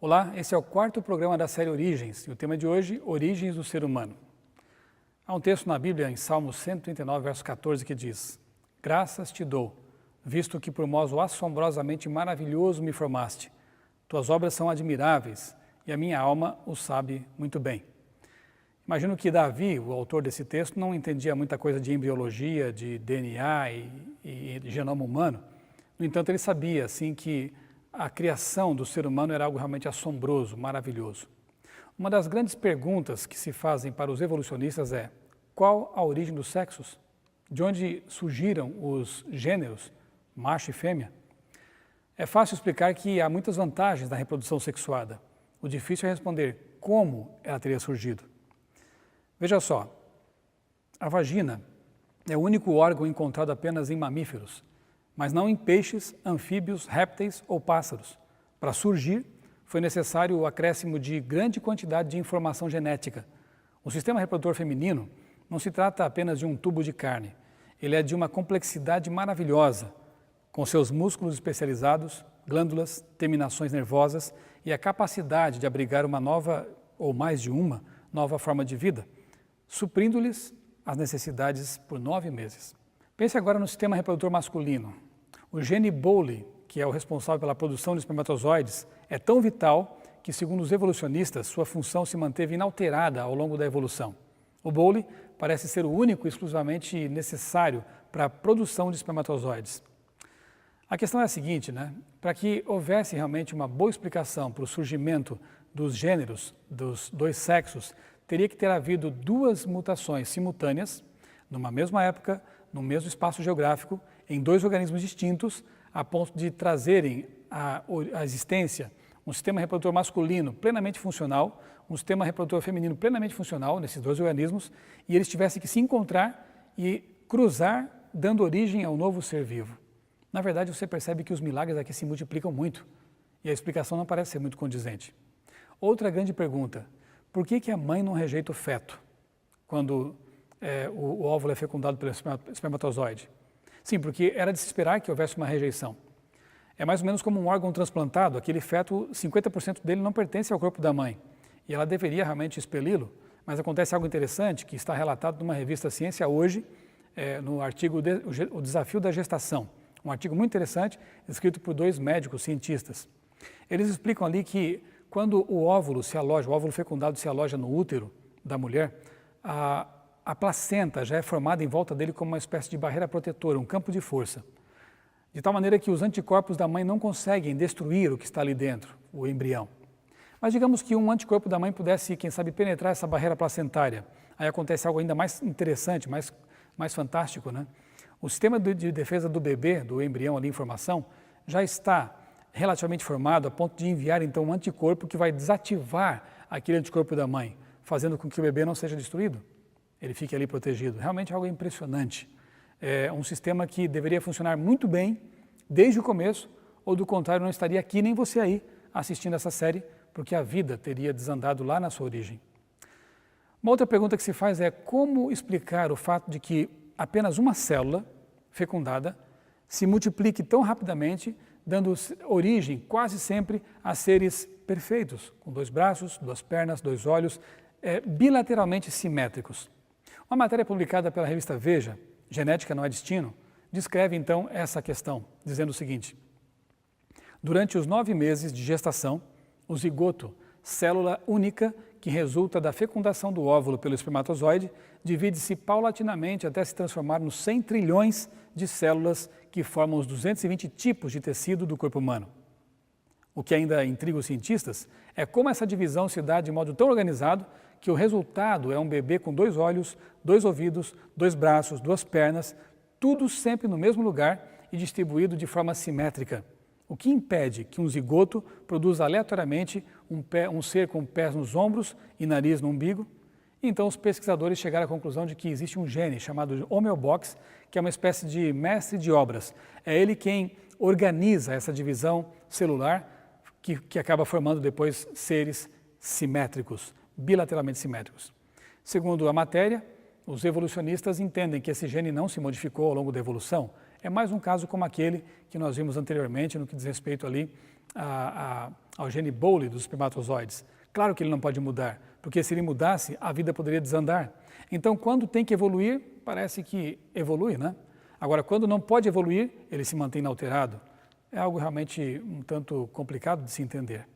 Olá, esse é o quarto programa da série Origens e o tema de hoje, Origens do Ser Humano. Há um texto na Bíblia, em Salmo 139, verso 14, que diz: Graças te dou, visto que por modo assombrosamente maravilhoso me formaste. Tuas obras são admiráveis e a minha alma o sabe muito bem. Imagino que Davi, o autor desse texto, não entendia muita coisa de embriologia, de DNA e de genoma humano. No entanto, ele sabia, assim, que a criação do ser humano era algo realmente assombroso, maravilhoso. Uma das grandes perguntas que se fazem para os evolucionistas é: qual a origem dos sexos? De onde surgiram os gêneros, macho e fêmea? É fácil explicar que há muitas vantagens na reprodução sexuada. O difícil é responder como ela teria surgido. Veja só, a vagina é o único órgão encontrado apenas em mamíferos, mas não em peixes, anfíbios, répteis ou pássaros. Para surgir, foi necessário o acréscimo de grande quantidade de informação genética. O sistema reprodutor feminino não se trata apenas de um tubo de carne. Ele é de uma complexidade maravilhosa, com seus músculos especializados, glândulas, terminações nervosas e a capacidade de abrigar uma nova, ou mais de uma, nova forma de vida, suprindo-lhes as necessidades por 9 meses. Pense agora no sistema reprodutor masculino. O gene Bowley, que é o responsável pela produção de espermatozoides, é tão vital que, segundo os evolucionistas, sua função se manteve inalterada ao longo da evolução. O Bowley parece ser o único exclusivamente necessário para a produção de espermatozoides. A questão é a seguinte, Para que houvesse realmente uma boa explicação para o surgimento dos gêneros dos dois sexos, teria que ter havido 2 mutações simultâneas, numa mesma época, no mesmo espaço geográfico, em 2 organismos distintos, a ponto de trazerem à existência um sistema reprodutor masculino plenamente funcional, um sistema reprodutor feminino plenamente funcional nesses 2 organismos, e eles tivessem que se encontrar e cruzar, dando origem ao novo ser vivo. Na verdade, você percebe que os milagres aqui se multiplicam muito, e a explicação não parece ser muito condizente. Outra grande pergunta: por que a mãe não rejeita o feto quando o óvulo é fecundado pelo espermatozoide? Sim, porque era de se esperar que houvesse uma rejeição. É mais ou menos como um órgão transplantado, aquele feto, 50% dele não pertence ao corpo da mãe, e ela deveria realmente expeli-lo, mas acontece algo interessante que está relatado numa revista Ciência Hoje, no artigo O Desafio da Gestação, um artigo muito interessante, escrito por 2 médicos cientistas. Eles explicam ali que quando o óvulo fecundado se aloja no útero da mulher, a placenta já é formada em volta dele como uma espécie de barreira protetora, um campo de força. De tal maneira que os anticorpos da mãe não conseguem destruir o que está ali dentro, o embrião. Mas digamos que um anticorpo da mãe pudesse, quem sabe, penetrar essa barreira placentária. Aí acontece algo ainda mais interessante, mais fantástico, O sistema de defesa do bebê, do embrião ali em formação, já está relativamente formado a ponto de enviar então um anticorpo que vai desativar aquele anticorpo da mãe, fazendo com que o bebê não seja destruído. Ele fique ali protegido. Realmente é algo impressionante. É um sistema que deveria funcionar muito bem desde o começo, ou do contrário não estaria aqui nem você aí assistindo essa série, porque a vida teria desandado lá na sua origem. Uma outra pergunta que se faz é: como explicar o fato de que apenas uma célula fecundada se multiplique tão rapidamente, dando origem quase sempre a seres perfeitos, com 2 braços, 2 pernas, 2 olhos, bilateralmente simétricos? Uma matéria publicada pela revista Veja, Genética não é Destino, descreve então essa questão, dizendo o seguinte: durante os 9 meses de gestação, o zigoto, célula única que resulta da fecundação do óvulo pelo espermatozoide, divide-se paulatinamente até se transformar nos 100 trilhões de células que formam os 220 tipos de tecido do corpo humano. O que ainda intriga os cientistas é como essa divisão se dá de modo tão organizado que o resultado é um bebê com 2 olhos, 2 ouvidos, 2 braços, 2 pernas, tudo sempre no mesmo lugar e distribuído de forma simétrica. O que impede que um zigoto produza aleatoriamente um ser com pés nos ombros e nariz no umbigo? Então os pesquisadores chegaram à conclusão de que existe um gene chamado homeobox, que é uma espécie de mestre de obras. É ele quem organiza essa divisão celular que acaba formando depois seres simétricos, bilateralmente simétricos. Segundo a matéria, Os evolucionistas entendem que esse gene não se modificou ao longo da evolução. É mais um caso como aquele que nós vimos anteriormente no que diz respeito ali ao gene Bowley dos espermatozoides. Claro que ele não pode mudar, porque se ele mudasse, a vida poderia desandar. Então, quando tem que evoluir, parece que evolui, né? Agora, quando não pode evoluir, ele se mantém inalterado. É algo realmente um tanto complicado de se entender.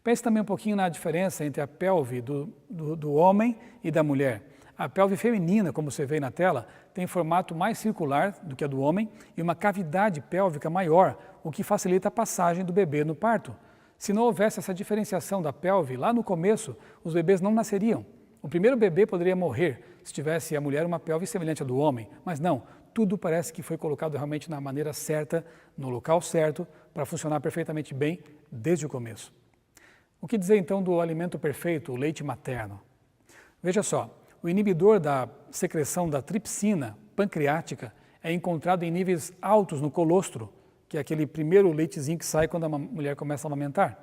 Pense também um pouquinho na diferença entre a pelve do homem e da mulher. A pelve feminina, como você vê na tela, tem formato mais circular do que a do homem e uma cavidade pélvica maior, o que facilita a passagem do bebê no parto. Se não houvesse essa diferenciação da pelve, lá no começo, os bebês não nasceriam. O primeiro bebê poderia morrer se tivesse a mulher uma pelve semelhante à do homem, mas não, tudo parece que foi colocado realmente na maneira certa, no local certo, para funcionar perfeitamente bem desde o começo. O que dizer então do alimento perfeito, o leite materno? Veja só, o inibidor da secreção da tripsina pancreática é encontrado em níveis altos no colostro, que é aquele primeiro leitezinho que sai quando a mulher começa a amamentar.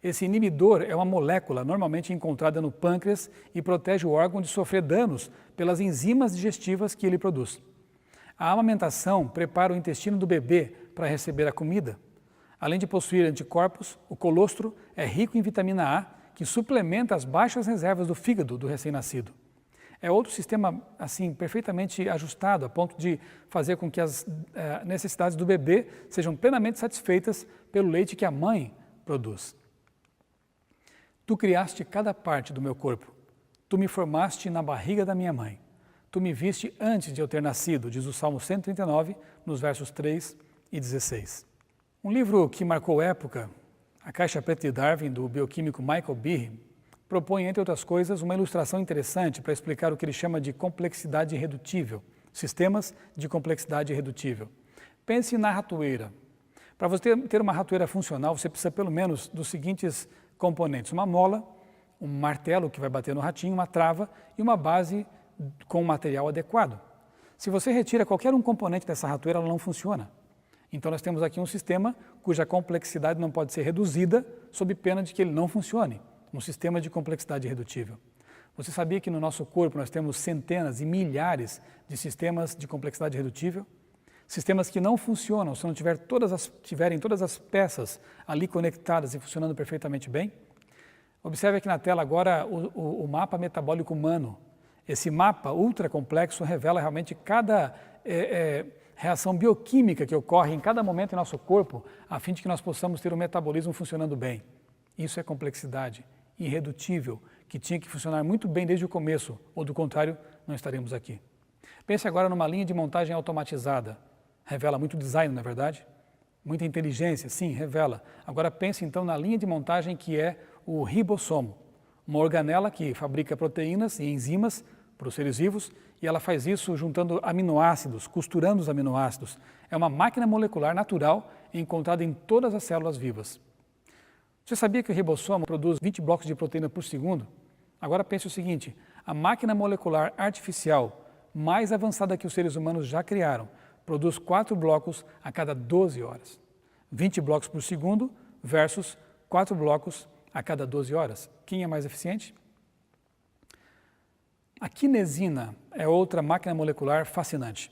Esse inibidor é uma molécula normalmente encontrada no pâncreas e protege o órgão de sofrer danos pelas enzimas digestivas que ele produz. A amamentação prepara o intestino do bebê para receber a comida. Além de possuir anticorpos, o colostro é rico em vitamina A, que suplementa as baixas reservas do fígado do recém-nascido. É outro sistema assim perfeitamente ajustado a ponto de fazer com que as necessidades do bebê sejam plenamente satisfeitas pelo leite que a mãe produz. Tu criaste cada parte do meu corpo. Tu me formaste na barriga da minha mãe. Tu me viste antes de eu ter nascido, diz o Salmo 139, nos versos 3 e 16. Um livro que marcou época, A Caixa Preta de Darwin, do bioquímico Michael Behe, propõe, entre outras coisas, uma ilustração interessante para explicar o que ele chama de complexidade irredutível, sistemas de complexidade irredutível. Pense na ratoeira. Para você ter uma ratoeira funcional, você precisa pelo menos dos seguintes componentes: uma mola, um martelo que vai bater no ratinho, uma trava e uma base com um material adequado. Se você retira qualquer um componente dessa ratoeira, ela não funciona. Então nós temos aqui um sistema cuja complexidade não pode ser reduzida sob pena de que ele não funcione. Um sistema de complexidade irredutível. Você sabia que no nosso corpo nós temos centenas e milhares de sistemas de complexidade irredutível? Sistemas que não funcionam se não tiverem todas as peças ali conectadas e funcionando perfeitamente bem? Observe aqui na tela agora o mapa metabólico humano. Esse mapa ultra complexo revela realmente cada reação bioquímica que ocorre em cada momento em nosso corpo, a fim de que nós possamos ter o metabolismo funcionando bem. Isso é complexidade irredutível, que tinha que funcionar muito bem desde o começo, ou do contrário, não estaríamos aqui. Pense agora numa linha de montagem automatizada. Revela muito design, não é verdade? Muita inteligência, sim, revela. Agora pense então na linha de montagem que é o ribossomo, uma organela que fabrica proteínas e enzimas para os seres vivos, e ela faz isso juntando aminoácidos, costurando os aminoácidos. É uma máquina molecular natural encontrada em todas as células vivas. Você sabia que o ribossomo produz 20 blocos de proteína por segundo? Agora pense o seguinte, a máquina molecular artificial mais avançada que os seres humanos já criaram produz 4 blocos a cada 12 horas. 20 blocos por segundo versus 4 blocos a cada 12 horas. Quem é mais eficiente? A quinesina é outra máquina molecular fascinante.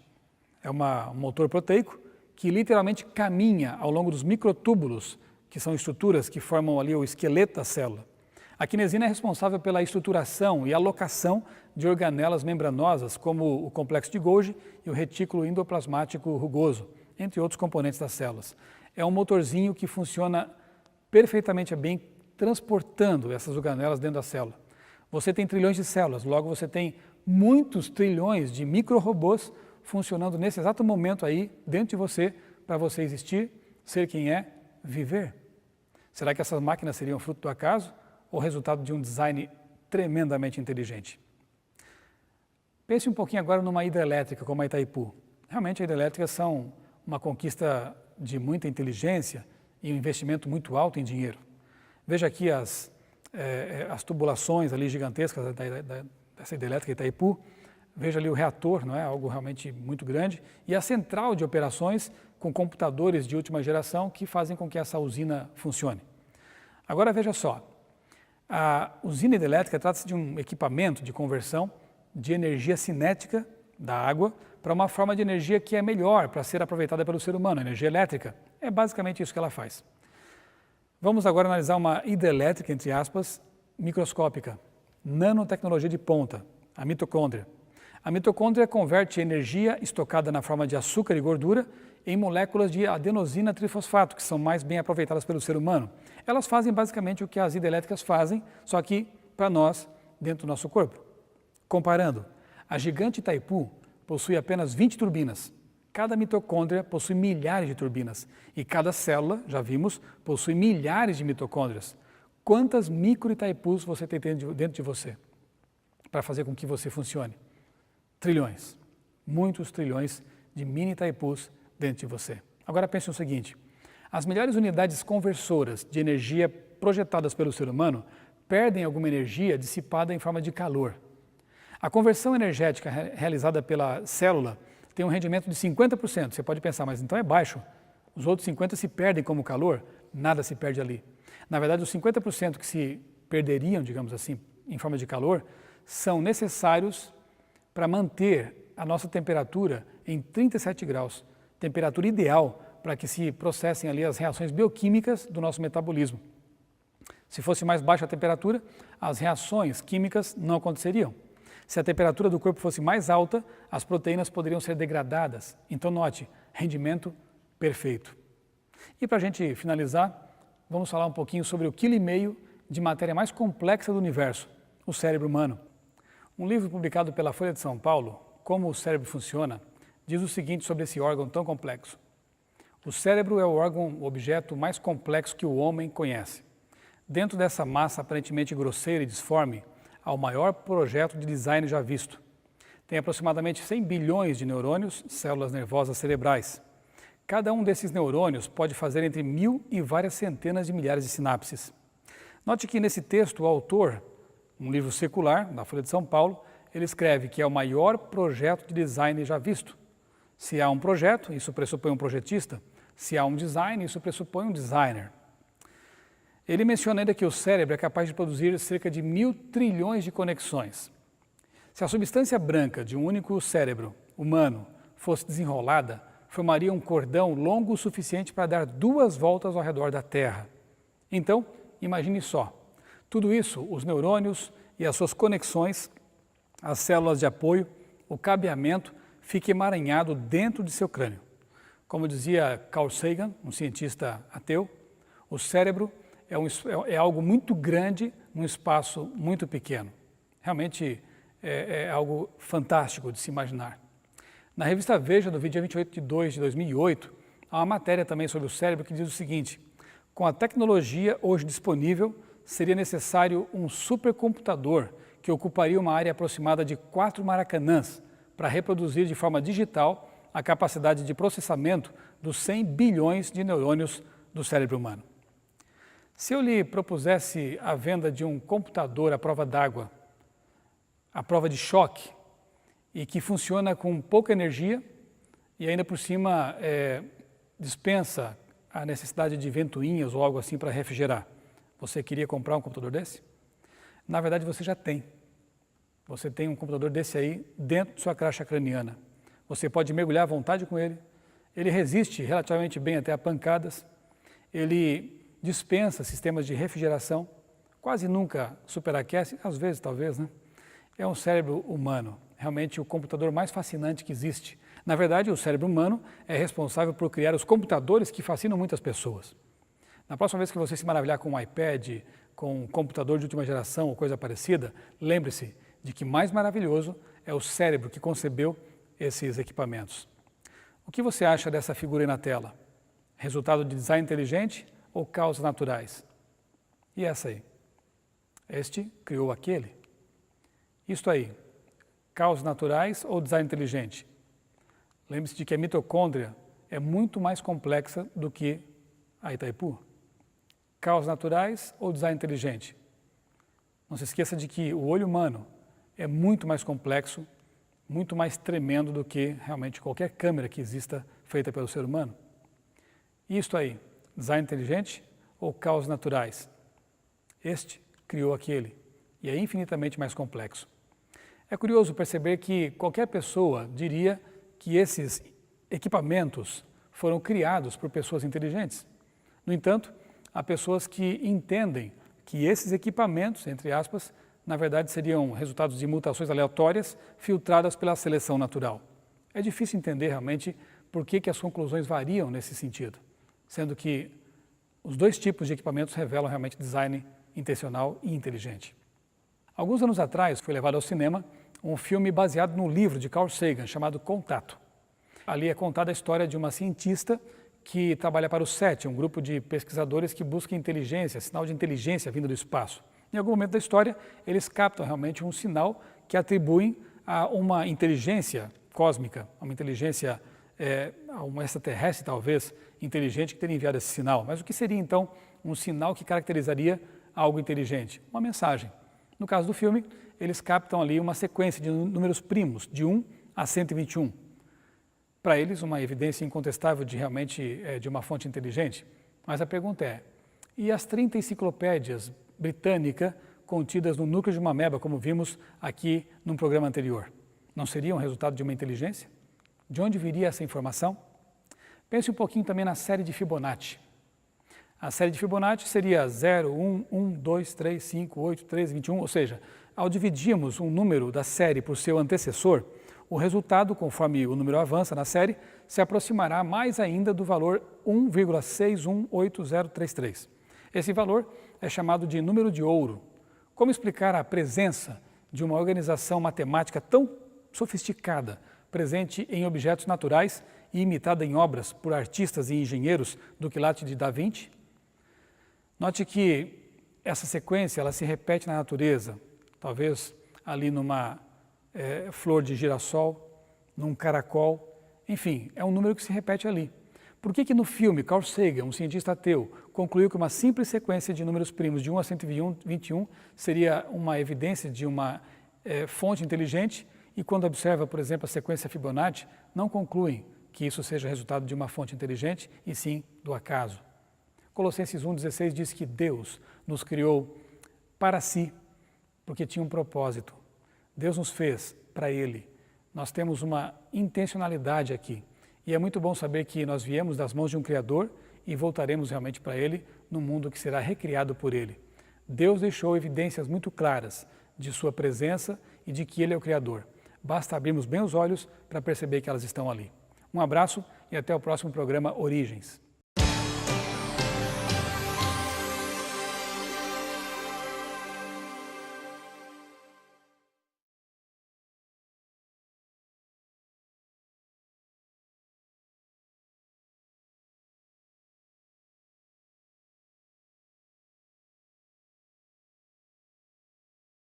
É um motor proteico que literalmente caminha ao longo dos microtúbulos, que são estruturas que formam ali o esqueleto da célula. A quinesina é responsável pela estruturação e alocação de organelas membranosas, como o complexo de Golgi e o retículo endoplasmático rugoso, entre outros componentes das células. É um motorzinho que funciona perfeitamente bem, transportando essas organelas dentro da célula. Você tem trilhões de células, logo você tem muitos trilhões de micro-robôs funcionando nesse exato momento aí, dentro de você, para você existir, ser quem é, viver. Será que essas máquinas seriam fruto do acaso ou resultado de um design tremendamente inteligente? Pense um pouquinho agora numa hidrelétrica como a Itaipu. Realmente, as hidrelétricas são uma conquista de muita inteligência e um investimento muito alto em dinheiro. Veja aqui as tubulações ali gigantescas dessa hidrelétrica Itaipu. Veja ali o reator, não é? Algo realmente muito grande. E a central de operações com computadores de última geração que fazem com que essa usina funcione. Agora veja só, a usina hidrelétrica trata-se de um equipamento de conversão de energia cinética da água para uma forma de energia que é melhor para ser aproveitada pelo ser humano, energia elétrica. É basicamente isso que ela faz. Vamos agora analisar uma hidrelétrica, entre aspas, microscópica, nanotecnologia de ponta, a mitocôndria. A mitocôndria converte energia estocada na forma de açúcar e gordura em moléculas de adenosina trifosfato, que são mais bem aproveitadas pelo ser humano. Elas fazem basicamente o que as hidrelétricas fazem, só que para nós, dentro do nosso corpo. Comparando, a gigante Itaipu possui apenas 20 turbinas. Cada mitocôndria possui milhares de turbinas e cada célula, já vimos, possui milhares de mitocôndrias. Quantas micro-Itaipus você tem dentro de você para fazer com que você funcione? Trilhões, muitos trilhões de mini Itaipus dentro de você. Agora pense no seguinte, as melhores unidades conversoras de energia projetadas pelo ser humano perdem alguma energia dissipada em forma de calor. A conversão energética realizada pela célula tem um rendimento de 50%. Você pode pensar, mas então é baixo. Os outros 50% se perdem como calor? Nada se perde ali. Na verdade, os 50% que se perderiam, digamos assim, em forma de calor, são necessários para manter a nossa temperatura em 37 graus, temperatura ideal para que se processem ali as reações bioquímicas do nosso metabolismo. Se fosse mais baixa a temperatura, as reações químicas não aconteceriam. Se a temperatura do corpo fosse mais alta, as proteínas poderiam ser degradadas. Então, note, rendimento perfeito. E para a gente finalizar, vamos falar um pouquinho sobre o 1,5 kg de matéria mais complexa do universo, o cérebro humano. Um livro publicado pela Folha de São Paulo, Como o Cérebro Funciona, diz o seguinte sobre esse órgão tão complexo. O cérebro é o objeto mais complexo que o homem conhece. Dentro dessa massa aparentemente grosseira e disforme, há o maior projeto de design já visto. Tem aproximadamente 100 bilhões de neurônios, células nervosas cerebrais. Cada um desses neurônios pode fazer entre 1.000 e várias centenas de milhares de sinapses. Note que nesse texto o autor, um livro secular, da Folha de São Paulo, ele escreve que é o maior projeto de design já visto. Se há um projeto, isso pressupõe um projetista. Se há um design, isso pressupõe um designer. Ele menciona ainda que o cérebro é capaz de produzir cerca de 1.000 trilhões de conexões. Se a substância branca de um único cérebro humano fosse desenrolada, formaria um cordão longo o suficiente para dar 2 voltas ao redor da Terra. Então, imagine só, tudo isso, os neurônios e as suas conexões, as células de apoio, o cabeamento, fica emaranhado dentro de seu crânio. Como dizia Carl Sagan, um cientista ateu, o cérebro é algo muito grande num espaço muito pequeno. Realmente é algo fantástico de se imaginar. Na revista Veja, do dia 28 de 2 de 2008, há uma matéria também sobre o cérebro que diz o seguinte: com a tecnologia hoje disponível, seria necessário um supercomputador que ocuparia uma área aproximada de 4 maracanãs para reproduzir de forma digital a capacidade de processamento dos 100 bilhões de neurônios do cérebro humano. Se eu lhe propusesse a venda de um computador à prova d'água, à prova de choque, e que funciona com pouca energia e ainda por cima dispensa a necessidade de ventoinhas ou algo assim para refrigerar, você queria comprar um computador desse? Na verdade, você já tem. Você tem um computador desse aí dentro de sua caixa craniana. Você pode mergulhar à vontade com ele, ele resiste relativamente bem até a pancadas, ele dispensa sistemas de refrigeração, quase nunca superaquece, às vezes talvez, né? É um cérebro humano, realmente o computador mais fascinante que existe. Na verdade, o cérebro humano é responsável por criar os computadores que fascinam muitas pessoas. Na próxima vez que você se maravilhar com um iPad, com um computador de última geração ou coisa parecida, lembre-se de que mais maravilhoso é o cérebro que concebeu esses equipamentos. O que você acha dessa figura aí na tela? Resultado de design inteligente ou causas naturais? E essa aí? Este criou aquele? Isto aí, causas naturais ou design inteligente? Lembre-se de que a mitocôndria é muito mais complexa do que a Itaipu. Causas naturais ou design inteligente? Não se esqueça de que o olho humano é muito mais complexo, muito mais tremendo do que realmente qualquer câmera que exista feita pelo ser humano. E isto aí, design inteligente ou causas naturais? Este criou aquele e é infinitamente mais complexo. É curioso perceber que qualquer pessoa diria que esses equipamentos foram criados por pessoas inteligentes. No entanto, há pessoas que entendem que esses equipamentos, entre aspas, na verdade seriam resultados de mutações aleatórias filtradas pela seleção natural. É difícil entender realmente por que as conclusões variam nesse sentido, sendo que os dois tipos de equipamentos revelam realmente design intencional e inteligente. Alguns anos atrás foi levado ao cinema um filme baseado no livro de Carl Sagan chamado Contato. Ali é contada a história de uma cientista que trabalha para o SETI, um grupo de pesquisadores que busca inteligência, sinal de inteligência vindo do espaço. Em algum momento da história, eles captam realmente um sinal que atribuem a uma inteligência cósmica, a uma inteligência, a um extraterrestre talvez, inteligente que teria enviado esse sinal. Mas o que seria então um sinal que caracterizaria algo inteligente? Uma mensagem. No caso do filme, eles captam ali uma sequência de números primos, de 1 a 121. Para eles, uma evidência incontestável de realmente de uma fonte inteligente. Mas a pergunta é, e as 30 enciclopédias britânicas contidas no núcleo de uma ameba, como vimos aqui num programa anterior? Não seriam resultado de uma inteligência? De onde viria essa informação? Pense um pouquinho também na série de Fibonacci. A série de Fibonacci seria 0, 1, 1, 2, 3, 5, 8, 13, 21, ou seja, ao dividirmos um número da série por seu antecessor, o resultado, conforme o número avança na série, se aproximará mais ainda do valor 1,618033. Esse valor é chamado de número de ouro. Como explicar a presença de uma organização matemática tão sofisticada, presente em objetos naturais e imitada em obras por artistas e engenheiros do quilate de Da Vinci? Note que essa sequência ela se repete na natureza, talvez ali numa flor de girassol, num caracol, enfim, é um número que se repete ali. Por que no filme Carl Sagan, um cientista ateu, concluiu que uma simples sequência de números primos de 1 a 121 seria uma evidência de uma fonte inteligente e quando observa, por exemplo, a sequência Fibonacci, não concluem que isso seja resultado de uma fonte inteligente e sim do acaso? Colossenses 1,16 diz que Deus nos criou para si, porque tinha um propósito. Deus nos fez para Ele. Nós temos uma intencionalidade aqui. E é muito bom saber que nós viemos das mãos de um Criador e voltaremos realmente para Ele num mundo que será recriado por Ele. Deus deixou evidências muito claras de Sua presença e de que Ele é o Criador. Basta abrirmos bem os olhos para perceber que elas estão ali. Um abraço e até o próximo programa Origens.